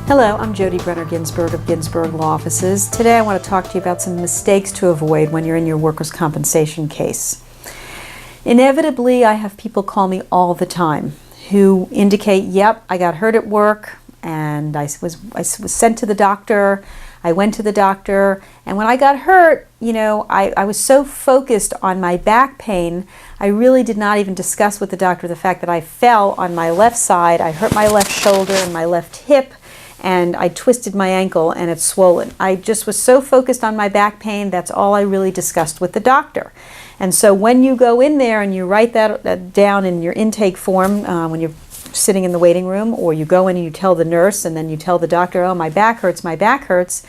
Hello, I'm Jodi Ginsberg of Ginsberg Law Offices. Today I want to talk to you about some mistakes to avoid when you're in your workers' compensation case. Inevitably, I have people call me all the time who indicate, yep, I got hurt at work and I was sent to the doctor. I went to the doctor, and when I got hurt, I was so focused on my back pain, I really did not even discuss with the doctor the fact that I fell on my left side. I hurt my left shoulder and my left hip, and I twisted my ankle and it's swollen. I just was so focused on my back pain, that's all I really discussed with the doctor. And so when you go in there and you write that down in your intake form when you're sitting in the waiting room, or you go in and you tell the nurse and then you tell the doctor, oh, my back hurts,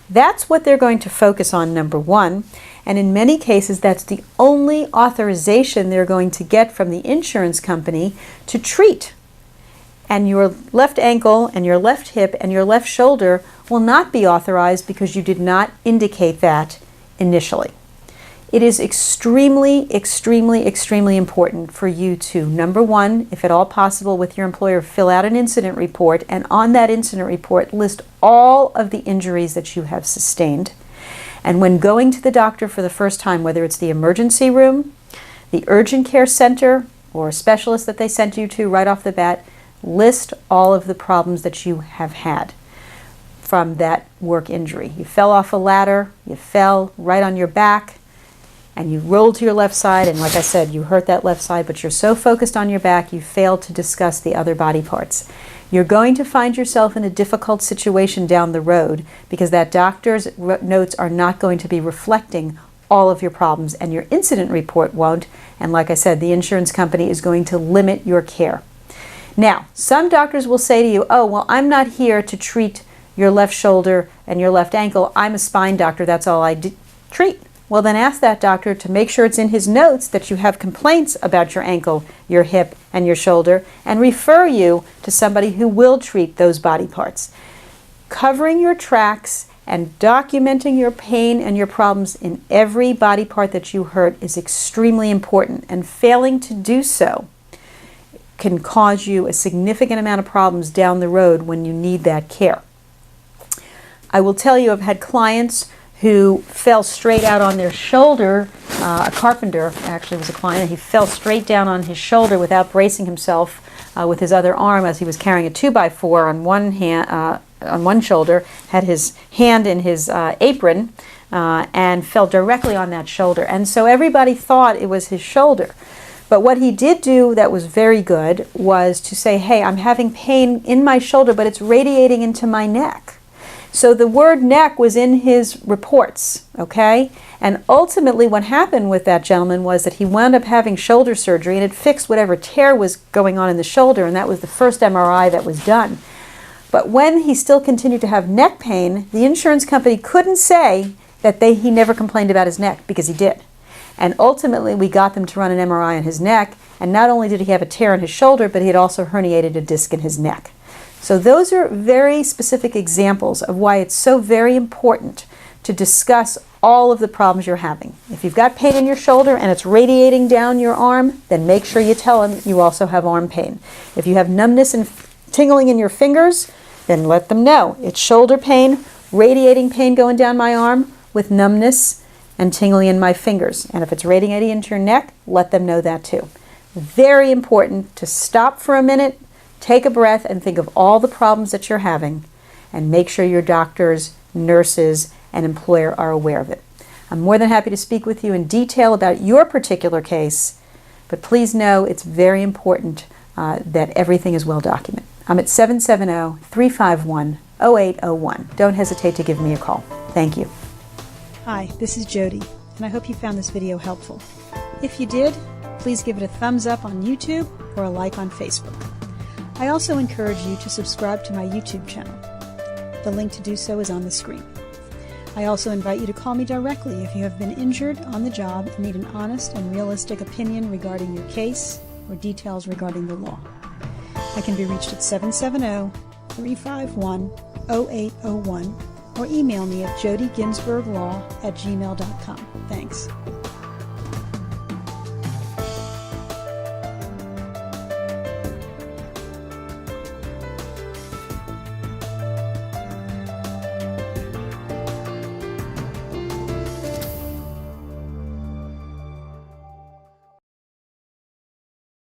that's what they're going to focus on, number one. And in many cases, that's the only authorization they're going to get from the insurance company to treat. And your left ankle and your left hip and your left shoulder will not be authorized because you did not indicate that initially. It is extremely, extremely, extremely important for you to, number one, if at all possible with your employer, fill out an incident report, and on that incident report list all of the injuries that you have sustained. And when going to the doctor for the first time, whether it's the emergency room, the urgent care center, or a specialist that they sent you to right off the bat, list all of the problems that you have had from that work injury. You fell off a ladder, you fell right on your back, and you rolled to your left side, and like I said, you hurt that left side, but you're so focused on your back, you failed to discuss the other body parts. You're going to find yourself in a difficult situation down the road because that doctor's notes are not going to be reflecting all of your problems, and your incident report won't, and like I said, the insurance company is going to limit your care. Now, some doctors will say to you, oh, well, I'm not here to treat your left shoulder and your left ankle. I'm a spine doctor, that's all I treat. Well, then ask that doctor to make sure it's in his notes that you have complaints about your ankle, your hip, and your shoulder, and refer you to somebody who will treat those body parts. Covering your tracks and documenting your pain and your problems in every body part that you hurt is extremely important, and failing to do so can cause you a significant amount of problems down the road when you need that care. I will tell you, I've had clients who fell straight out on their shoulder. A carpenter actually was a client. He fell straight down on his shoulder without bracing himself with his other arm as he was carrying a 2x4 on one hand, on one shoulder, had his hand in his apron, and fell directly on that shoulder. And so everybody thought it was his shoulder. But what he did do that was very good was to say, hey, I'm having pain in my shoulder, but it's radiating into my neck. So the word neck was in his reports, okay? And ultimately what happened with that gentleman was that he wound up having shoulder surgery, and it fixed whatever tear was going on in the shoulder, and that was the first MRI that was done. But when he still continued to have neck pain, the insurance company couldn't say that he never complained about his neck, because he did. And ultimately we got them to run an MRI on his neck, and not only did he have a tear in his shoulder, but he had also herniated a disc in his neck. So those are very specific examples of why it's so very important to discuss all of the problems you're having. If you've got pain in your shoulder and it's radiating down your arm, then make sure you tell them you also have arm pain. If you have numbness and tingling in your fingers, then let them know. It's shoulder pain, radiating pain going down my arm with numbness and tingling in my fingers. And if it's radiating into your neck, let them know that too. Very important to stop for a minute, take a breath, and think of all the problems that you're having, and make sure your doctors, nurses, and employer are aware of it. I'm more than happy to speak with you in detail about your particular case, but please know it's very important that everything is well documented. I'm at 770-351-0801. Don't hesitate to give me a call. Thank you. Hi, this is Jodi, and I hope you found this video helpful. If you did, please give it a thumbs up on YouTube or a like on Facebook. I also encourage you to subscribe to my YouTube channel. The link to do so is on the screen. I also invite you to call me directly if you have been injured on the job and need an honest and realistic opinion regarding your case or details regarding the law. I can be reached at 770-351-0801 or email me at jodiginsberglaw@gmail.com. Thanks.